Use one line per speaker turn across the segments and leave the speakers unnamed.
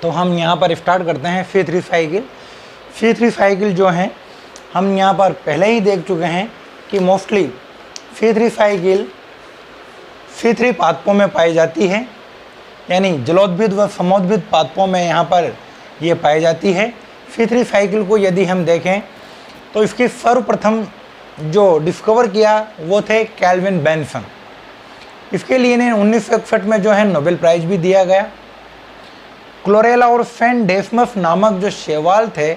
तो हम यहाँ पर स्टार्ट करते हैं C3 साइकिल। C3 साइकिल जो है हम यहाँ पर पहले ही देख चुके हैं कि मोस्टली C3 साइकिल C3 पादपों में पाई जाती है, यानी जलोद्भिद व समोद्भिद पादपों में यहाँ पर ये पाई जाती है। C3 साइकिल को यदि हम देखें तो इसकी सर्वप्रथम जो डिस्कवर किया वो थे कैल्विन बेंसन। इसके लिए इन्हें 1961 में जो है नोबेल प्राइज भी दिया गया। क्लोरेला और सेंट डेसमस नामक जो शैवाल थे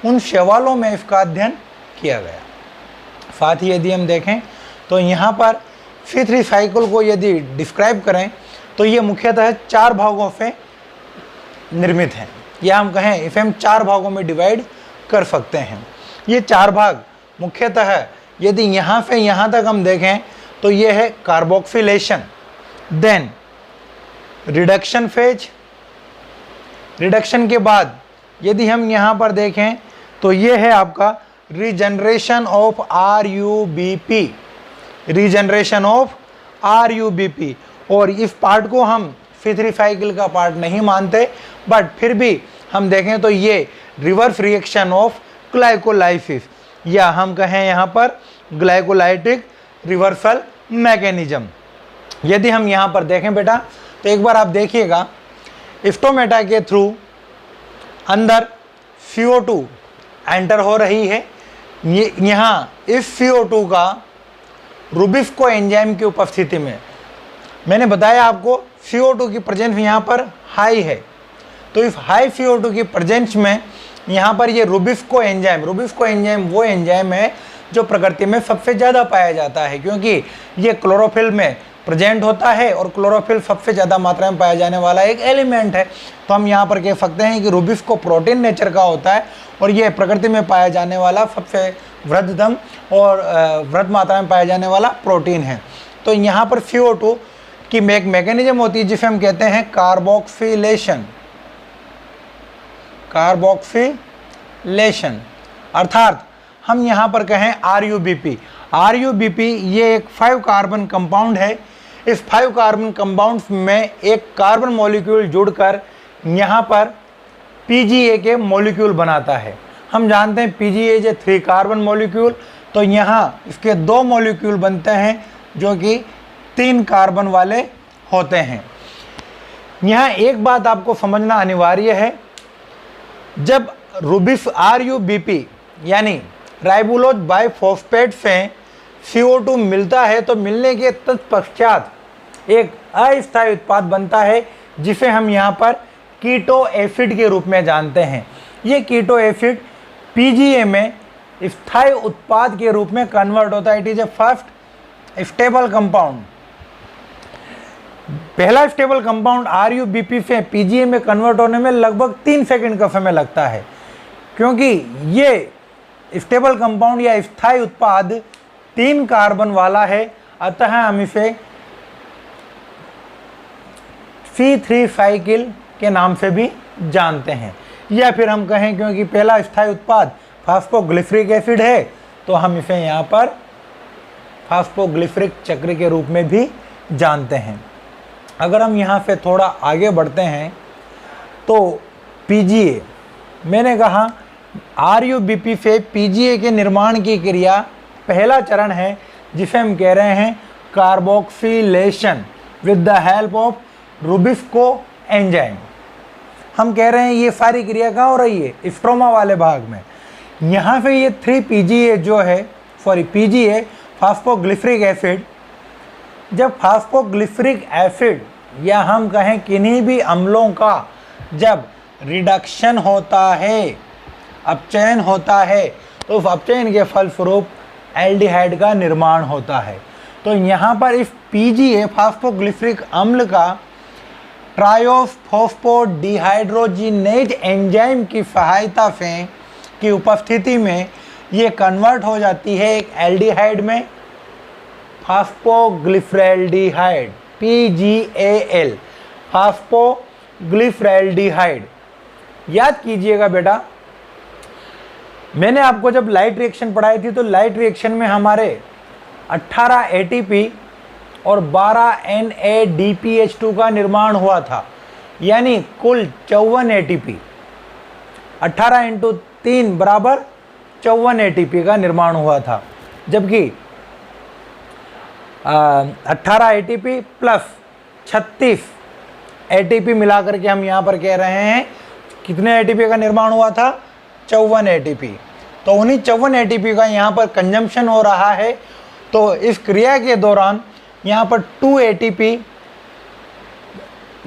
उन शैवालों में इसका अध्ययन किया गया। साथ ही यदि हम देखें तो यहाँ पर C3 साइकिल को यदि डिस्क्राइब करें तो ये मुख्यतः 4 भागों से निर्मित हैं, या हम कहें इसे हम 4 भागों में डिवाइड कर सकते हैं। ये 4 भाग मुख्यतः यदि यहाँ से यहाँ तक हम देखें तो ये है carboxylation, then reduction phase, reduction के बाद यदि हम यहाँ पर देखें तो ये है आपका regeneration of RUBP, regeneration of RUBP। और इस पार्ट को हम C3 साइकिल का पार्ट नहीं मानते, बट फिर भी हम देखें तो ये रिवर्स रिएक्शन ऑफ ग्लाइकोलाइसिस, या हम कहें यहाँ पर ग्लाइकोलाइटिक रिवर्सल मैकेनिज्म। यदि हम यहाँ पर देखें बेटा तो एक बार आप देखिएगा, स्टोमेटा के थ्रू अंदर CO2 एंटर हो रही है। ये यहाँ इस CO2 का रुबिस्को एंजाइम की उपस्थिति में, मैंने बताया आपको CO2 की प्रेजेंस यहाँ पर हाई है, तो इस हाई CO2 की प्रेजेंस में यहाँ पर ये रुबिस्को एंजाइम वो एंजाइम है जो प्रकृति में सबसे ज़्यादा पाया जाता है, क्योंकि ये क्लोरोफिल में प्रेजेंट होता है और क्लोरोफिल सबसे ज़्यादा मात्रा में पाया जाने वाला एक एलिमेंट है। तो हम यहाँ पर कह सकते हैं कि रुबिस्को प्रोटीन नेचर का होता है और ये प्रकृति में पाया जाने वाला सबसे वृद्धतम और वृहद मात्रा में पाया जाने वाला प्रोटीन है। तो यहाँ पर CO2 की एक मैकेनिज्म होती है जिसे हम कहते हैं कार्बोक्सिलेशन, अर्थात हम यहाँ पर कहें RUBP ये एक 5 कार्बन कंपाउंड है। इस 5 कार्बन कंपाउंड में एक कार्बन मॉलिक्यूल जुड़कर यहाँ पर PGA के मॉलिक्यूल बनाता है। हम जानते हैं PGA इज 3 कार्बन मॉलिक्यूल, तो यहाँ इसके 2 मॉलिक्यूल बनते हैं जो कि 3 कार्बन वाले होते हैं। यहाँ एक बात आपको समझना अनिवार्य है, जब RUBP यानी राइबोलोज बाइफॉस्फेट से CO2 मिलता है तो मिलने के तत्पश्चात एक अस्थायी उत्पाद बनता है जिसे हम यहाँ पर कीटो एसिड के रूप में जानते हैं। ये कीटो एसिड PGA में स्थायी उत्पाद के रूप में कन्वर्ट होता है। It is a first stable compound. पहला स्टेबल कंपाउंड RUBP से PGA में कन्वर्ट होने में लगभग 3 सेकंड का समय लगता है, क्योंकि ये स्टेबल कंपाउंड या स्थायी उत्पाद 3 कार्बन वाला है, अतः हम इसे C3 साइकिल के नाम से भी जानते हैं। या फिर हम कहें क्योंकि पहला स्थायी उत्पाद फास्फोग्लिसरिक एसिड है तो हम इसे यहाँ पर फास्फोग्लिसरिक चक्र के रूप में भी जानते हैं। अगर हम यहाँ से थोड़ा आगे बढ़ते हैं तो PGA, मैंने कहा RUBP से PGA के निर्माण की क्रिया पहला चरण है जिसे हम कह रहे हैं carboxylation with the help of Rubisco enzyme. हम कह रहे हैं ये सारी क्रिया कहाँ हो रही है? स्ट्रोमा वाले भाग में। यहाँ से ये 3-PGA जो है PGA फास्फोग्लिसरिक एसिड, जब फास्फोग्लिसरिक एसिड या हम कहें किन्हीं भी अम्लों का जब रिडक्शन होता है, अपचयन होता है, तो उस अपचयन के फलस्वरूप एल्डिहाइड का निर्माण होता है। तो यहाँ पर इस PGA फास्फोग्लिसरिक अम्ल का ट्रायोफॉस्फोडिहाइड्रोजिनेज एंजाइम की सहायता से की उपस्थिति में ये कन्वर्ट हो जाती है एक एल्डिहाइड में, फास्फोग्लिसरैल्डिहाइड PGAL, फास्फोग्लिसरैल्डिहाइड। याद कीजिएगा बेटा, मैंने आपको जब लाइट रिएक्शन पढ़ाई थी तो लाइट रिएक्शन में हमारे 18 ATP और 12 NADPH2 का निर्माण हुआ था। यानी कुल 54 ATP, 18 इंटू 3 बराबर 54 ATP का निर्माण हुआ था। जबकि 18 ATP प्लस 36 ATP मिला करके हम यहाँ पर कह रहे हैं कितने ATP का निर्माण हुआ था, 54 ATP। तो उन्हीं 54 ATP का यहाँ पर कंजम्पशन हो रहा है। तो इस क्रिया के दौरान यहाँ पर 2 ATP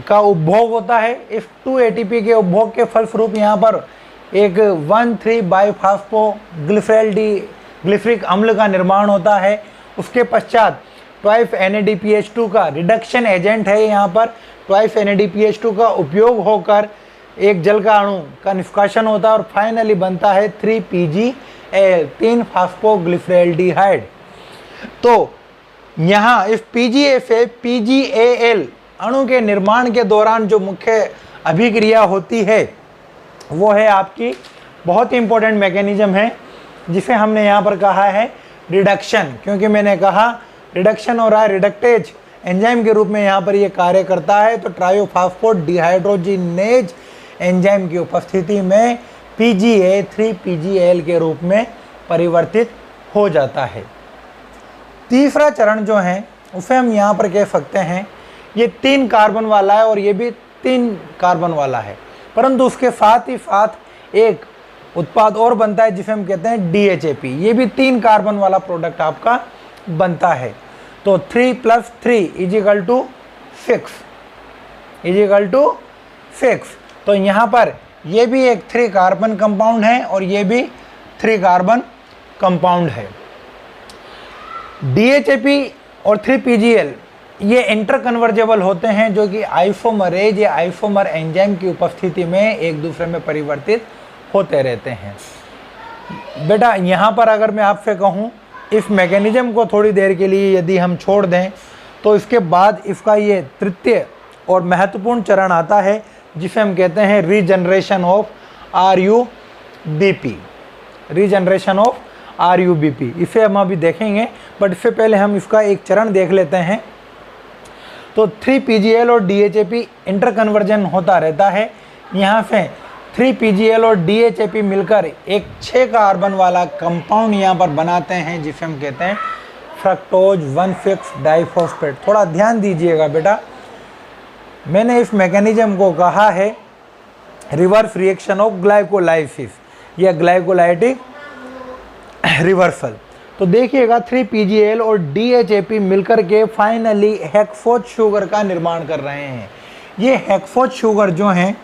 का उपभोग होता है। इस 2 ATP के उपभोग के फलस्वरूप यहाँ पर एक 1,3-बाइफॉस्फोग्लिसरॉल्डिग्लिसरिक अम्ल का निर्माण होता है। उसके पश्चात ट्वाइस NADPH2 का रिडक्शन एजेंट है। यहाँ पर ट्वाइस NADPH2 का उपयोग होकर एक जल का अणु का निष्कासन होता है और फाइनली बनता है 3PgAl, 3-फास्फोग्लिसरॉल्डिहाइड। तो यहाँ इस PGA से PgAl अणु के निर्माण के दौरान जो मुख्य अभिक्रिया होती है वो है आपकी बहुत ही इंपॉर्टेंट मैकेनिज्म है, जिसे हमने यहाँ पर कहा है रिडक्शन। क्योंकि मैंने कहा रिडक्शन हो रहा है, रिडक्टेज एंजाइम के रूप में यहाँ पर ये कार्य करता है। तो ट्रायोफॉस्फेट डिहाइड्रोजिनेज एंजाइम की उपस्थिति में PGA 3PgAl के रूप में परिवर्तित हो जाता है। तीसरा चरण जो है उसे हम यहाँ पर कह सकते हैं ये 3 कार्बन वाला है और ये भी 3 कार्बन वाला है, परंतु उसके साथ ही साथ एक उत्पाद और बनता है जिसे हम कहते हैं DHAP। ये भी 3 कार्बन वाला प्रोडक्ट आपका बनता है। तो 3 + 3 = 6 तो यहाँ पर ये भी एक 3 कार्बन कंपाउंड है और ये भी 3 कार्बन कंपाउंड है। DHAP और 3PgAl ये इंटरकन्वर्जेबल होते हैं, जो कि आइसोमरेज या आइसोमर एंजाइम की उपस्थिति में एक दूसरे में परिवर्तित होते रहते हैं। बेटा यहाँ पर अगर मैं आपसे कहूँ इस मैकेनिज्म को थोड़ी देर के लिए यदि हम छोड़ दें तो इसके बाद इसका ये तृतीय और महत्वपूर्ण चरण आता है जिसे हम कहते हैं regeneration of RUBP। Regeneration of RUBP इसे हम अभी देखेंगे, बट इससे पहले हम इसका एक चरण देख लेते हैं। तो 3PgAl और DHAP इंटरकन्वर्जन होता रहता है। यहाँ से 3PgAl और DHAP मिलकर एक 6 कार्बन वाला कंपाउंड यहाँ पर बनाते हैं जिसे हम कहते हैं फ्रक्टोज 1,6-डाइफॉस्फेट। थोड़ा ध्यान दीजिएगा बेटा, मैंने इस मैकेनिज्म को कहा है रिवर्स रिएक्शन ऑफ ग्लाइकोलाइसिस या ग्लाइकोलाइटिक रिवर्सल। तो देखिएगा 3PgAl और DHAP मिलकर के फाइनली हेक्सोज शुगर का निर्माण कर रहे हैं। ये हेक्सोज शुगर जो हैं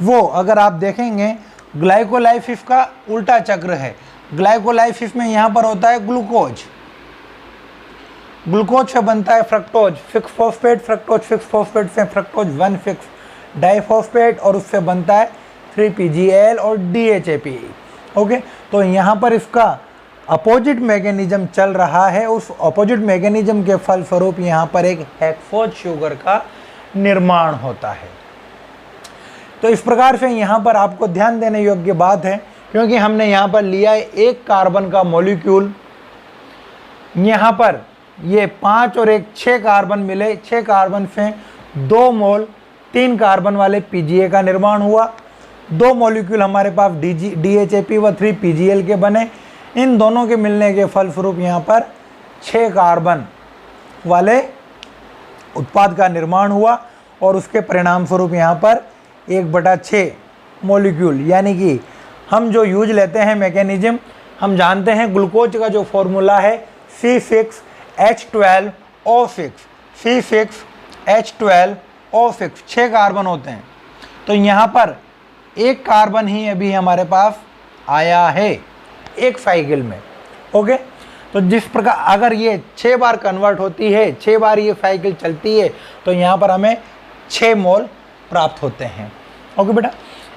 वो अगर आप देखेंगे ग्लाइकोलाइसिस का उल्टा चक्र है। ग्लाइकोलाइसिस में यहाँ पर होता है ग्लूकोज, ग्लूकोज से बनता है फ्रक्टोज 6-फॉस्फेट, फ्रक्टोज 6-फॉस्फेट से फ्रक्टोज 1,6-डाइफॉस्फेट और उससे बनता है 3PgAl और DHAP। ओके, तो यहाँ पर इसका अपोजिट मैकेनिज्म चल रहा है। उस अपोजिट मैकेनिज्म के फलस्वरूप यहाँ पर एक हेक्सोज शुगर का निर्माण होता है। तो इस प्रकार से यहाँ पर आपको ध्यान देने योग्य बात है, क्योंकि हमने यहाँ पर लिया है 1 कार्बन का मॉलिक्यूल। यहाँ पर ये 5 और 1 6 कार्बन मिले, 6 कार्बन से 2 मोल 3 कार्बन वाले PGA का निर्माण हुआ। 2 मॉलिक्यूल हमारे पास DHAP व 3PgAl के बने। इन दोनों के मिलने के फलस्वरूप यहाँ पर 6 कार्बन वाले उत्पाद का निर्माण हुआ और उसके परिणाम स्वरूप यहाँ पर 1/6 मॉलिक्यूल, यानी कि हम जो यूज लेते हैं मैकेनिज्म, हम जानते हैं ग्लूकोज का जो फॉर्मूला है C6H12O6, C6H12O6, 6 कार्बन होते हैं। तो यहाँ पर 1 कार्बन ही अभी हमारे पास आया है एक साइकिल में। ओके, तो जिस प्रकार अगर ये 6 बार कन्वर्ट होती है, 6 बार ये साइकिल चलती है, तो यहाँ पर हमें 6 मोल प्राप्त होते हैं। ओके बेटा,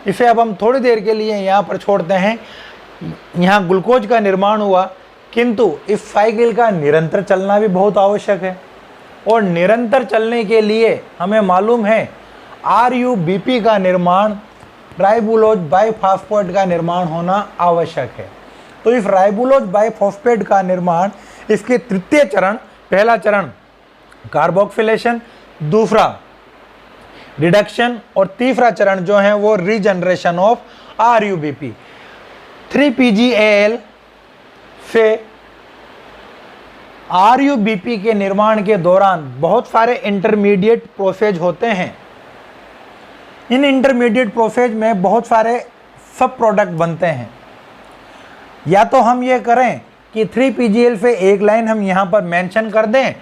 इसे अब हम थोड़ी देर के लिए यहाँ पर छोड़ते हैं। यहाँ ग्लूकोज का निर्माण हुआ, किंतु इस साइकिल का निरंतर चलना भी बहुत आवश्यक है और निरंतर चलने के लिए हमें मालूम है RUBP का निर्माण, राइबोलोज बाइफॉस्फेट का निर्माण होना आवश्यक है। तो इस राइबोलोज बाइफॉस्फेट का निर्माण, इसके तृतीय चरण, पहला चरण कार्बोक्सिलेशन, दूसरा रिडक्शन, और तीसरा चरण जो है वो रीजनरेशन ऑफ RuBp। 3PGAL से RuBp के निर्माण के दौरान बहुत सारे इंटरमीडिएट प्रोसेस होते हैं। इन इंटरमीडिएट प्रोसेस में बहुत सारे सब प्रोडक्ट बनते हैं। या तो हम ये करें कि 3PGL से एक लाइन हम यहाँ पर मेंशन कर दें